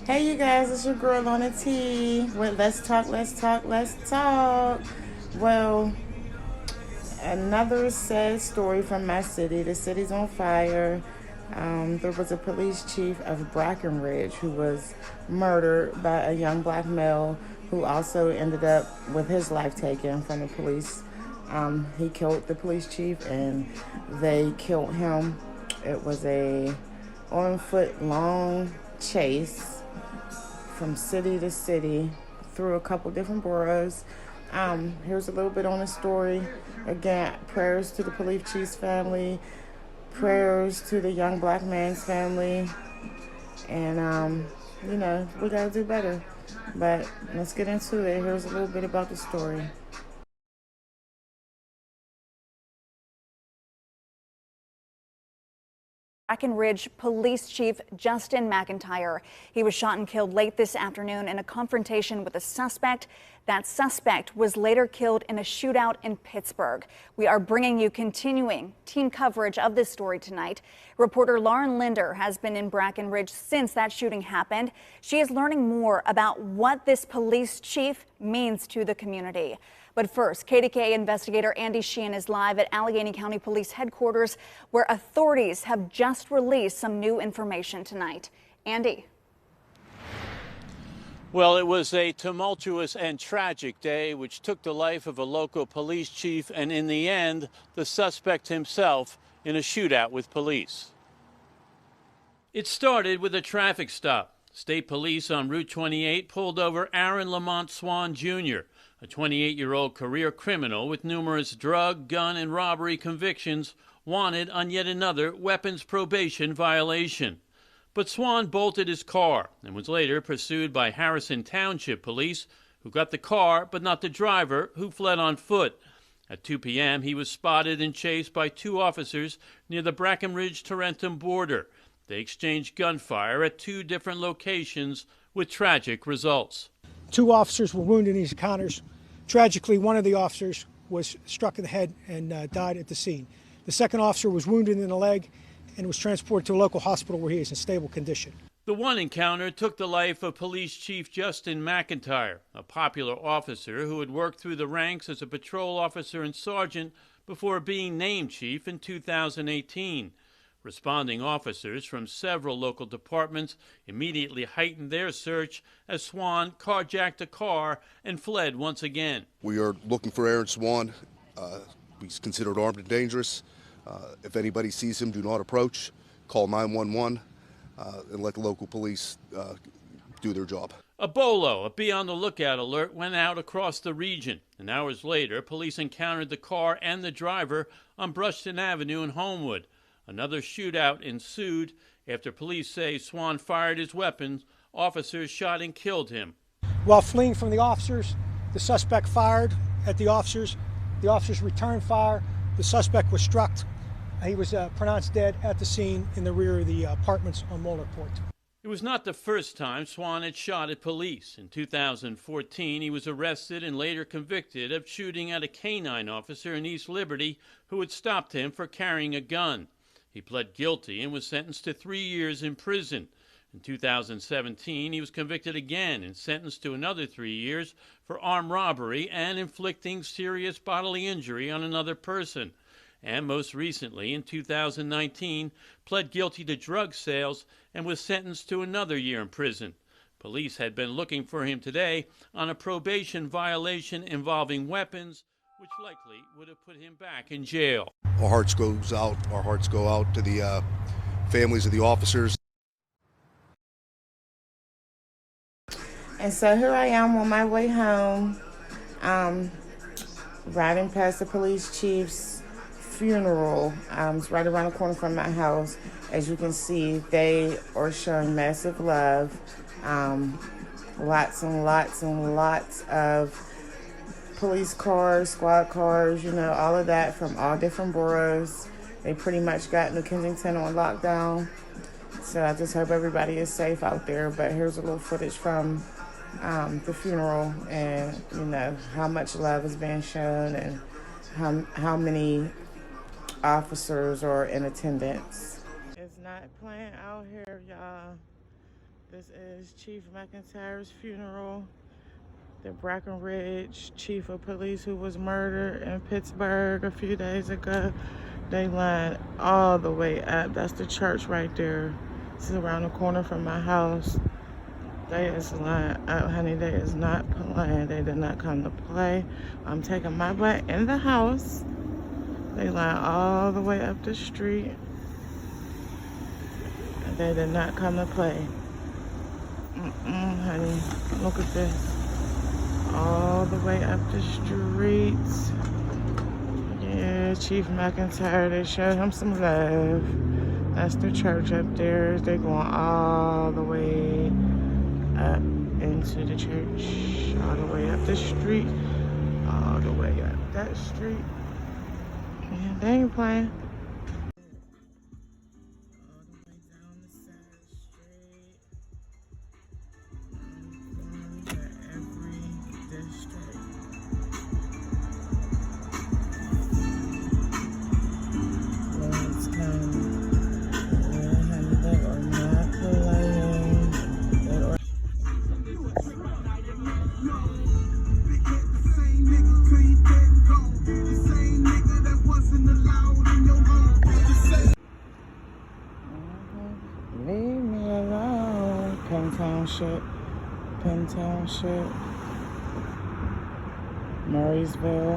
Hey you guys, it's your girl on the T with Let's Talk, Let's Talk, Let's Talk. Well, another sad story from my city. The city's on fire. There was a police chief of Brackenridge who was murdered by a young black male who also ended up with his life taken from the police. He killed the police chief and they killed him. It was a on foot long chase from city to city through a couple different boroughs. Here's a little bit on the story. Again, prayers to the police chief's family, prayers to the young black man's family, and we gotta do better. But let's get into it. Here's a little bit about the story. Brackenridge Police Chief Justin McIntyre. He was shot and killed late this afternoon in a confrontation with a suspect. That suspect was later killed in a shootout in Pittsburgh. We are bringing you continuing team coverage of this story tonight. Reporter Lauren Linder has been in Brackenridge since that shooting happened. She is learning more about what this police chief means to the community. But first, KDKA investigator Andy Sheehan is live at Allegheny County Police Headquarters, where authorities have just released some new information tonight. Andy. Well, it was a tumultuous and tragic day which took the life of a local police chief and, in the end, the suspect himself in a shootout with police. It started with a traffic stop. State police on Route 28 pulled over Aaron Lamont Swan Jr., a 28-year-old career criminal with numerous drug, gun, and robbery convictions, wanted on yet another weapons probation violation. But Swan bolted his car and was later pursued by Harrison Township police, who got the car but not the driver, who fled on foot. At 2 p.m., he was spotted and chased by two officers near the Brackenridge-Tarentum border. They exchanged gunfire at two different locations with tragic results. Two officers were wounded in these encounters. Tragically, one of the officers was struck in the head and died at the scene. The second officer was wounded in the leg and was transported to a local hospital where he is in stable condition. The one encounter took the life of Police Chief Justin McIntyre, a popular officer who had worked through the ranks as a patrol officer and sergeant before being named chief in 2018. Responding officers from several local departments immediately heightened their search as Swan carjacked a car and fled once again. We are looking for Aaron Swan. He's considered armed and dangerous. If anybody sees him, do not approach. Call 911 and let the local police do their job. A BOLO, a be on the lookout alert, went out across the region, and hours later, police encountered the car and the driver on Brushton Avenue in Homewood. Another shootout ensued after police say Swan fired his weapons. Officers shot and killed him. While fleeing from the officers, the suspect fired at the officers. The officers returned fire. The suspect was struck. He was pronounced dead at the scene in the rear of the apartments on Walnut Point. It was not the first time Swan had shot at police. In 2014, he was arrested and later convicted of shooting at a canine officer in East Liberty who had stopped him for carrying a gun. He pled guilty and was sentenced to 3 years in prison. In 2017, he was convicted again and sentenced to another 3 years for armed robbery and inflicting serious bodily injury on another person. And most recently, in 2019, pled guilty to drug sales and was sentenced to another year in prison. Police had been looking for him today on a probation violation involving weapons, which likely would have put him back in jail. Our hearts go out to the families of the officers. And so here I am on my way home, riding past the police chief's funeral. It's right around the corner from my house. As you can see, they are showing massive love. Lots and lots and lots of police cars, squad cars, all of that from all different boroughs. They pretty much got New Kensington on lockdown. So I just hope everybody is safe out there. But here's a little footage from the funeral and, how much love is being shown and how many officers are in attendance. It's not playing out here, y'all. This is Chief McIntyre's funeral. The Breckenridge chief of police who was murdered in Pittsburgh a few days ago. They lined all the way up. That's the church right there. This is around the corner from my house. They is lined up, honey. They is not playing. They did not come to play. I'm taking my butt in the house. They lined all the way up the street. And they did not come to play. Honey, look at this. All the way up the streets. Yeah, Chief McIntyre, they showed him some love. That's the church up there. They're going all the way up into the church. All the way up the street. All the way up that street. Yeah, they ain't playing. All the way down the side street. Every district. Let's come. They are not playing. They are. Leave me alone. Penn Township. Murraysville.